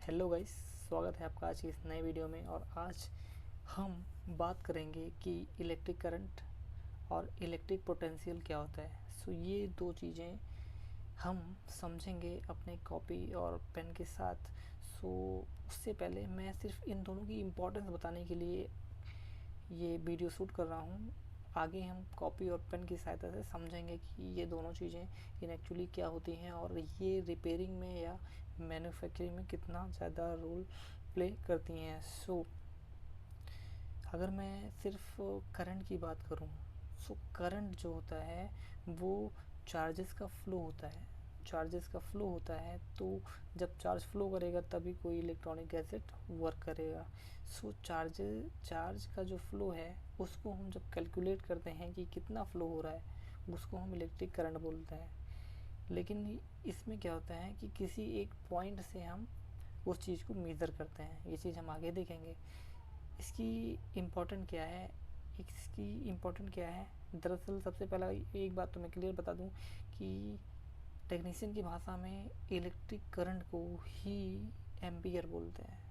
Hello guys, स्वागत है आपका आज की इस नए वीडियो में। और आज हम बात करेंगे कि इलेक्ट्रिक करंट और इलेक्ट्रिक पोटेंशियल क्या होता है। सो ये दो चीज़ें हम समझेंगे अपने कॉपी और पेन के साथ। सो उससे पहले मैं सिर्फ इन दोनों की इम्पोर्टेंस बताने के लिए ये वीडियो शूट कर रहा हूँ। आगे हम कॉपी और पेन की सहायता से समझेंगे कि ये दोनों चीज़ें इन एक्चुअली क्या होती हैं और ये रिपेयरिंग में या मैन्युफैक्चरिंग में कितना ज़्यादा रोल प्ले करती हैं। सो अगर मैं सिर्फ करंट की बात करूँ, सो करंट जो होता है वो चार्जेस का फ्लो होता है। चार्जेस का फ्लो होता है, तो जब चार्ज फ्लो करेगा तभी कोई इलेक्ट्रॉनिक गैजेट वर्क करेगा। सो चार्ज का जो फ्लो है उसको हम जब कैलकुलेट करते हैं कि कितना फ्लो हो रहा है, उसको हम इलेक्ट्रिक करंट बोलते हैं। लेकिन इसमें क्या होता है कि किसी एक पॉइंट से हम उस चीज़ को मेज़र करते हैं। ये चीज़ हम आगे देखेंगे। इसकी इम्पोर्टेंट क्या है, इसकी इम्पोर्टेंट क्या है। दरअसल सबसे पहला एक बात तो मैं क्लियर बता दूं कि टेक्नीशियन की भाषा में इलेक्ट्रिक करंट को ही एम्पियर बोलते हैं।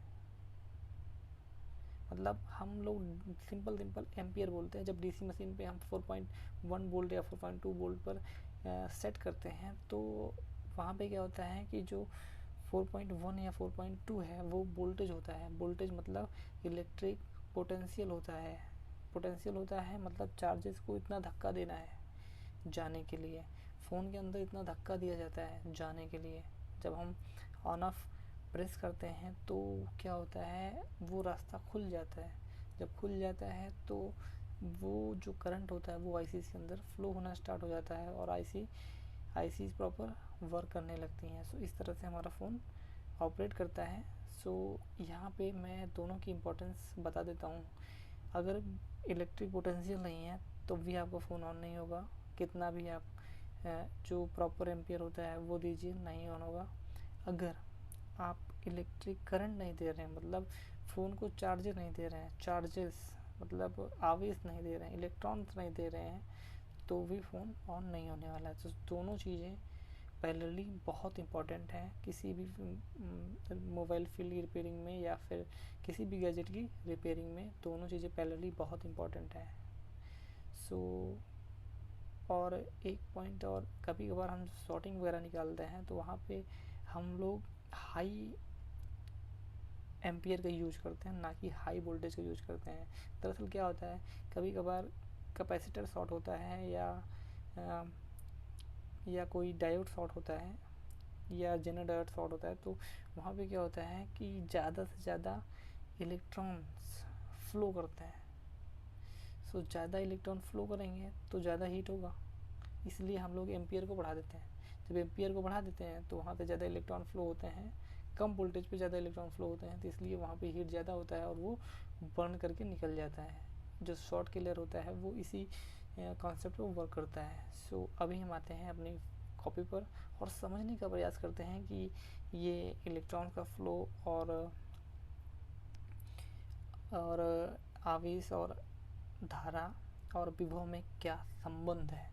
मतलब हम लोग सिंपल एम्पियर बोलते हैं। जब डीसी मशीन पे हम 4.1 वोल्ट या 4.2 वोल्ट पर सेट करते हैं, तो वहाँ पे क्या होता है कि जो 4.1 या 4.2 है वो वोल्टेज होता है। वोल्टेज मतलब इलेक्ट्रिक पोटेंशियल होता है। पोटेंशियल होता है मतलब चार्जेस को इतना धक्का देना है जाने के लिए। फ़ोन के अंदर इतना धक्का दिया जाता है जाने के लिए। जब हम ऑन ऑफ प्रेस करते हैं तो क्या होता है, वो रास्ता खुल जाता है। जब खुल जाता है तो वो जो करंट होता है वो आईसी के अंदर फ्लो होना स्टार्ट हो जाता है और आईसी प्रॉपर वर्क करने लगती हैं। सो इस तरह से हमारा फ़ोन ऑपरेट करता है। सो यहाँ पे मैं दोनों की इम्पोर्टेंस बता देता हूँ। अगर इलेक्ट्रिक पोटेंशियल नहीं है तो भी आपका फ़ोन ऑन नहीं होगा। कितना भी आप जो प्रॉपर एम्पियर होता है वो दीजिए, नहीं ऑन होगा। अगर आप इलेक्ट्रिक करंट नहीं दे रहे हैं, मतलब फ़ोन को चार्जर नहीं दे रहे हैं, चार्जेस मतलब आवेश नहीं दे रहे हैं, इलेक्ट्रॉन्स नहीं दे रहे हैं, तो भी फ़ोन ऑन नहीं होने वाला है। तो दोनों चीज़ें पैरेलली बहुत इम्पॉर्टेंट है किसी भी मोबाइल फील्ड की रिपेयरिंग में या फिर किसी भी गैजेट की रिपेयरिंग में। दोनों चीज़ें पैरेलली बहुत इम्पॉर्टेंट है। सो और एक पॉइंट, और कभी कभार हम शॉर्टिंग वगैरह निकालते हैं तो वहाँ पे हम लोग हाई एम्पियर का यूज करते हैं, ना कि हाई वोल्टेज का यूज करते हैं। दरअसल क्या होता है, कभी कभार कैपेसिटर शॉर्ट होता है या कोई डायोड शॉर्ट होता है या जेनर डायोड शॉर्ट होता है, तो वहाँ पे क्या होता है कि ज़्यादा से ज़्यादा इलेक्ट्रॉन्स फ्लो करते हैं। सो ज़्यादा इलेक्ट्रॉन फ्लो करेंगे तो ज़्यादा हीट होगा, इसलिए हम लोग एम्पियर को बढ़ा देते हैं। जब एम्पियर को बढ़ा देते हैं तो वहाँ पे ज़्यादा इलेक्ट्रॉन फ्लो होते हैं, कम वोल्टेज पे ज़्यादा इलेक्ट्रॉन फ्लो होते हैं, तो इसलिए वहाँ पे हीट ज़्यादा होता है और वो बर्न करके निकल जाता है। जो शॉर्ट किलर होता है वो इसी कॉन्सेप्ट पर वर्क करता है। सो अभी हम आते हैं अपनी कॉपी पर और समझने का प्रयास करते हैं कि ये इलेक्ट्रॉन का फ्लो और आवेश और धारा और विभव में क्या संबंध है।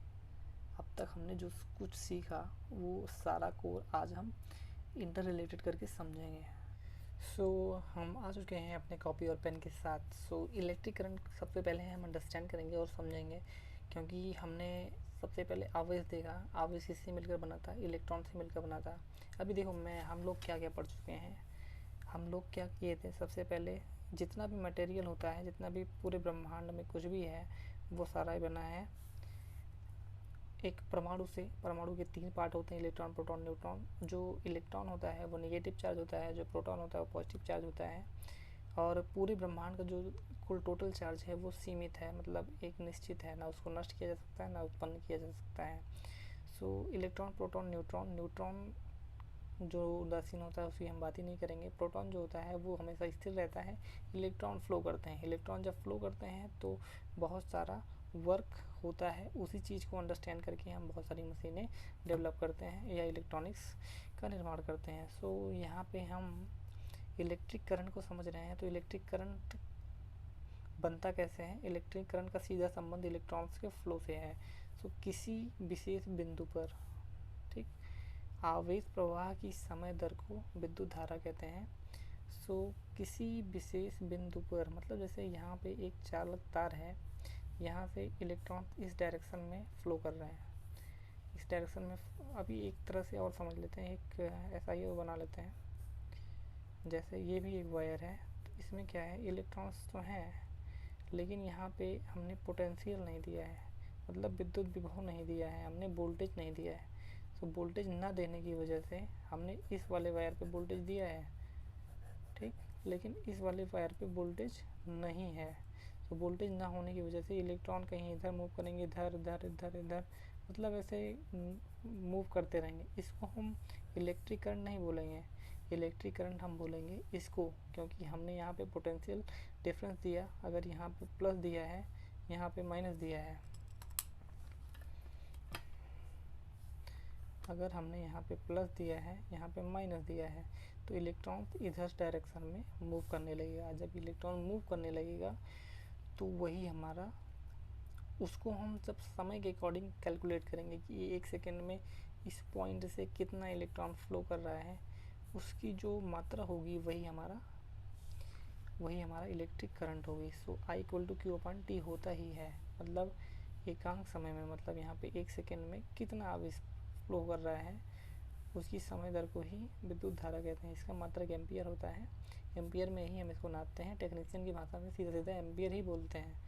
अब तक हमने जो कुछ सीखा वो सारा कोर आज हम इंटर रिलेटेड करके समझेंगे। सो हम आ चुके हैं अपने कॉपी और पेन के साथ। सो इलेक्ट्रिक करंट सबसे पहले हम अंडरस्टैंड करेंगे और समझेंगे, क्योंकि हमने सबसे पहले आवेश देखा। आवेश किससे मिलकर बना था, इलेक्ट्रॉन से मिलकर बना था। अभी देखो हम लोग क्या क्या पढ़ चुके हैं। हम लोग क्या किए थे, सबसे पहले जितना भी मटेरियल होता है, जितना भी पूरे ब्रह्मांड में कुछ भी है, वो सारा ही बना है एक परमाणु से। परमाणु के 3 पार्ट होते हैं, इलेक्ट्रॉन, प्रोटॉन, न्यूट्रॉन। जो इलेक्ट्रॉन होता है वो नेगेटिव चार्ज होता है, जो प्रोटॉन होता है वो पॉजिटिव चार्ज होता है। और पूरे ब्रह्मांड का जो कुल टोटल चार्ज है वो सीमित है, मतलब एक निश्चित है, ना उसको नष्ट किया जा सकता है ना उत्पन्न किया जा सकता है। सो इलेक्ट्रॉन, प्रोटॉन, न्यूट्रॉन। न्यूट्रॉन जो उदासीन होता है उसकी हम बात ही नहीं करेंगे। प्रोटॉन जो होता है वो हमेशा स्थिर रहता है। इलेक्ट्रॉन फ्लो करते हैं। इलेक्ट्रॉन जब फ्लो करते हैं तो बहुत सारा वर्क होता है। उसी चीज़ को अंडरस्टैंड करके हम बहुत सारी मशीनें डेवलप करते हैं या इलेक्ट्रॉनिक्स का निर्माण करते हैं। सो यहाँ पे हम इलेक्ट्रिक करंट को समझ रहे हैं। तो इलेक्ट्रिक करंट बनता कैसे है, इलेक्ट्रिक करंट का सीधा संबंध इलेक्ट्रॉन्स के फ्लो से है। सो किसी विशेष बिंदु पर, ठीक, आवेश प्रवाह की समय दर को विद्युत धारा कहते हैं। सो किसी विशेष बिंदु पर, मतलब जैसे यहाँ पे एक चालक तार है, यहाँ से इलेक्ट्रॉन इस डायरेक्शन में फ्लो कर रहे हैं, इस डायरेक्शन में। अभी एक तरह से और समझ लेते हैं, एक ऐसा ही वो बना लेते हैं, जैसे ये भी एक वायर है, तो इसमें क्या है, इलेक्ट्रॉन्स तो हैं, लेकिन यहाँ पे हमने पोटेंशियल नहीं दिया है, मतलब विद्युत विभव नहीं दिया है, हमने वोल्टेज नहीं दिया है। तो वोल्टेज ना देने की वजह से हमने इस वाले वायर पे वोल्टेज दिया है, ठीक, लेकिन इस वाले वायर पे वोल्टेज नहीं है। तो वोल्टेज ना होने की वजह से इलेक्ट्रॉन कहीं इधर मूव करेंगे, इधर इधर इधर इधर, मतलब ऐसे मूव करते रहेंगे। इसको हम इलेक्ट्रिक करंट नहीं बोलेंगे, इलेक्ट्रिक करंट हम बोलेंगे इसको, क्योंकि हमने यहाँ पे पोटेंशियल डिफरेंस दिया। अगर यहाँ पे प्लस दिया है, यहाँ पे माइनस दिया है, अगर हमने यहाँ पे प्लस दिया है, यहाँ पे माइनस दिया है, तो इलेक्ट्रॉन इधर डायरेक्शन में मूव करने लगेगा। जब इलेक्ट्रॉन मूव करने लगेगा तो वही हमारा, उसको हम जब समय के अकॉर्डिंग कैलकुलेट करेंगे कि एक सेकेंड में इस पॉइंट से कितना इलेक्ट्रॉन फ्लो कर रहा है, उसकी जो मात्रा होगी वही हमारा इलेक्ट्रिक करंट होगी। So I equal to Q upon T होता ही है, मतलब एकांक समय में, मतलब यहाँ पे एक सेकेंड में कितना आवेश फ्लो कर रहा है, उसकी समय दर को ही विद्युत धारा कहते हैं। इसका मात्रक एम्पियर होता है, एम्पियर में ही हम इसको नापते हैं। टेक्नीशियन की भाषा में सीधा सीधा एम्पियर ही बोलते हैं,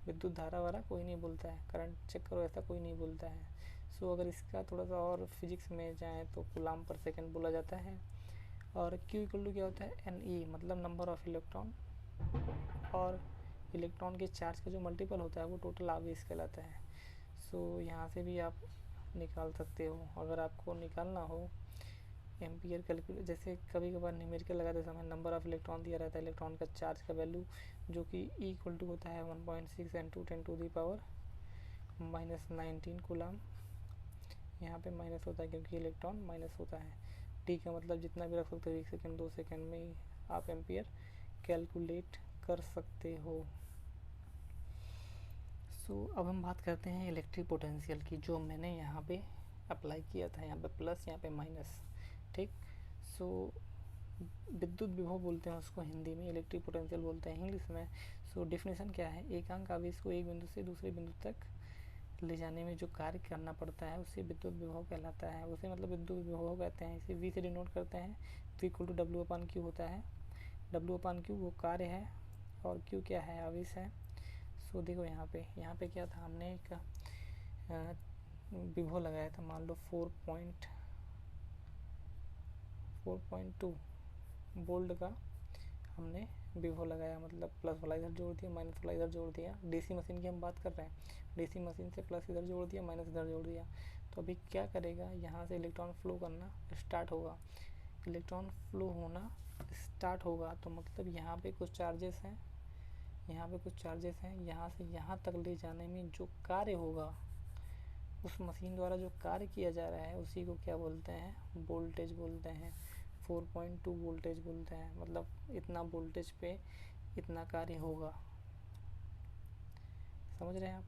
विद्युत धारा वाला कोई नहीं बोलता है, करंट चेक करो ऐसा कोई नहीं बोलता है। सो अगर इसका थोड़ा सा और फिजिक्स में जाए तो कूलाम पर सेकेंड बोला जाता है। और Q इक्वल टू क्या होता है, NE, मतलब नंबर ऑफ इलेक्ट्रॉन, और इलेक्ट्रॉन के चार्ज का जो मल्टीपल होता है वो टोटल आवेश कहलाता है। सो यहाँ से भी आप निकाल सकते हो। अगर आपको निकालना हो एम्पियर कैलकुलेट, जैसे कभी कभार न्यूमेरिकल लगाते समय नंबर ऑफ इलेक्ट्रॉन दिया रहता है, इलेक्ट्रॉन का चार्ज का वैल्यू, जो कि E इक्वल टू होता है 1.6 × 10⁻⁻⁻⁻⁹ कूलाम। यहाँ पे माइनस होता है क्योंकि इलेक्ट्रॉन माइनस होता है। टी का मतलब जितना भी रख सकते हो, 1 सेकेंड 2 सेकेंड में ही आप एम्पियर कैलकुलेट कर सकते हो। सो अब हम बात करते हैं इलेक्ट्रिक पोटेंशियल की, जो मैंने यहाँ पे अप्लाई किया था, यहाँ पे प्लस, यहाँ पे माइनस, ठीक। सो विद्युत विभव बोलते हैं उसको हिंदी में, इलेक्ट्रिक पोटेंशियल बोलते हैं इंग्लिश में। सो डेफिनेशन क्या है, एकांक आवेश को एक बिंदु से दूसरे बिंदु तक ले जाने में जो कार्य करना पड़ता है उसे विद्युत विभव कहलाता है। उसे मतलब विद्युत विभव कहते हैं। इसे V से डिनोट करते हैं। V इक्वल टू W/Q होता है। W/Q वो कार्य है और Q क्या है, आवेश है। सो देखो यहाँ पे क्या था, हमने एक विभव लगाया था, मान लो 4.2 वोल्ट का हमने विभव लगाया, मतलब प्लस वाला इधर जोड़ दिया, माइनस वाला इधर जोड़ दिया। डीसी मशीन की हम बात कर रहे हैं, डीसी मशीन से प्लस इधर जोड़ दिया, माइनस इधर जोड़ दिया। तो अभी क्या करेगा, यहाँ से इलेक्ट्रॉन फ्लो करना स्टार्ट होगा। इलेक्ट्रॉन फ्लो होना स्टार्ट होगा तो मतलब यहाँ पे कुछ चार्जेस हैं, यहाँ पे कुछ चार्जेस हैं। यहाँ से यहाँ तक ले जाने में जो कार्य होगा, उस मशीन द्वारा जो कार्य किया जा रहा है, उसी को क्या बोलते हैं, वोल्टेज बोलते हैं। 4.2 वोल्टेज बोलते हैं, मतलब इतना वोल्टेज पे इतना कार्य होगा। समझ रहे हैं आप।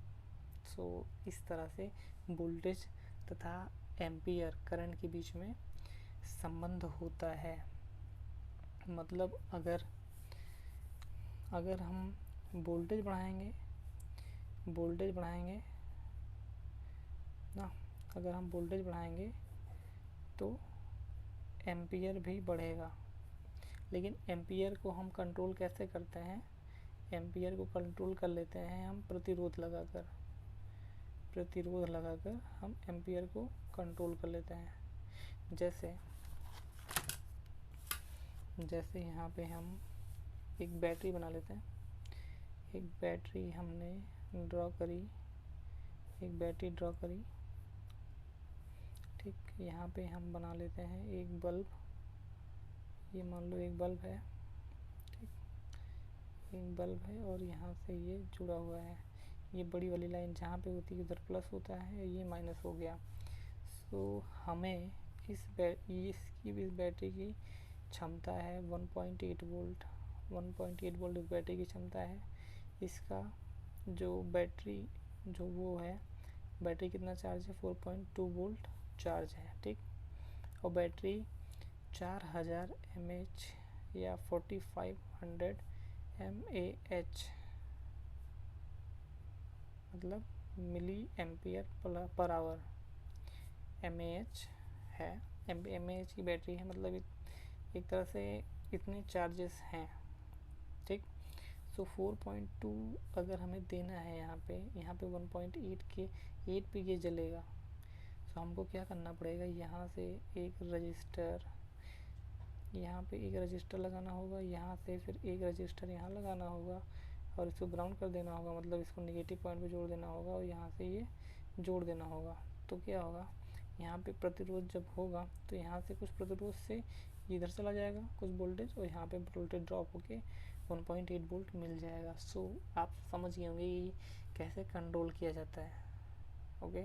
सो इस तरह से वोल्टेज तथा एम्पियर करंट के बीच में संबंध होता है। मतलब अगर हम वोल्टेज बढ़ाएंगे ना, अगर हम वोल्टेज बढ़ाएंगे तो एम्पियर भी बढ़ेगा। लेकिन एम्पियर को हम कंट्रोल कैसे करते हैं, एम्पियर को कंट्रोल कर लेते हैं हम प्रतिरोध लगाकर हम एम्पियर को कंट्रोल कर लेते हैं। जैसे यहाँ पे हम एक बैटरी बना लेते हैं, एक बैटरी हमने ड्रॉ करी, ठीक। यहाँ पे हम बना लेते हैं एक बल्ब, ये मान लो एक बल्ब है, ठीक, एक बल्ब है और यहाँ से ये जुड़ा हुआ है। ये बड़ी वाली लाइन जहाँ पे होती है उधर प्लस होता है, ये माइनस हो गया। सो हमें इस बैटरी की क्षमता है 1.8 वोल्ट। 1.8 वोल्ट इस बैटरी की क्षमता है। इसका जो बैटरी कितना चार्ज है, 4.2 वोल्ट चार्ज है, ठीक। और बैटरी 4000 mAh या 4500 mAh, मतलब milli ampere per hour. mAh है, mAh की बैटरी है, मतलब एक तरह से इतने चार्जेस हैं, ठीक। सो 4.2 अगर हमें देना है यहाँ पे 1.8 के 8 पे ये जलेगा। सो हमको क्या करना पड़ेगा, यहाँ से एक रजिस्टर, यहाँ पे एक रजिस्टर लगाना होगा, यहाँ से फिर एक रजिस्टर यहाँ लगाना होगा और इसको ग्राउंड कर देना होगा, मतलब इसको नेगेटिव पॉइंट पे जोड़ देना होगा और यहाँ से ये जोड़ देना होगा। तो क्या होगा, यहाँ पे प्रतिरोध जब होगा तो यहाँ से कुछ प्रतिरोध से इधर चला जाएगा कुछ वोल्टेज, और यहाँ पे वोल्टेज ड्रॉप होके 1.8 वोल्ट मिल जाएगा। सो आप समझ गए होंगे ये कैसे कंट्रोल किया जाता है। ओके,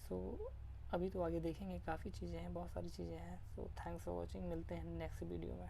सो अभी तो आगे देखेंगे, काफ़ी चीज़ें हैं, बहुत सारी चीज़ें हैं। सो थैंक्स फॉर वॉचिंग, मिलते हैं नेक्स्ट वीडियो में।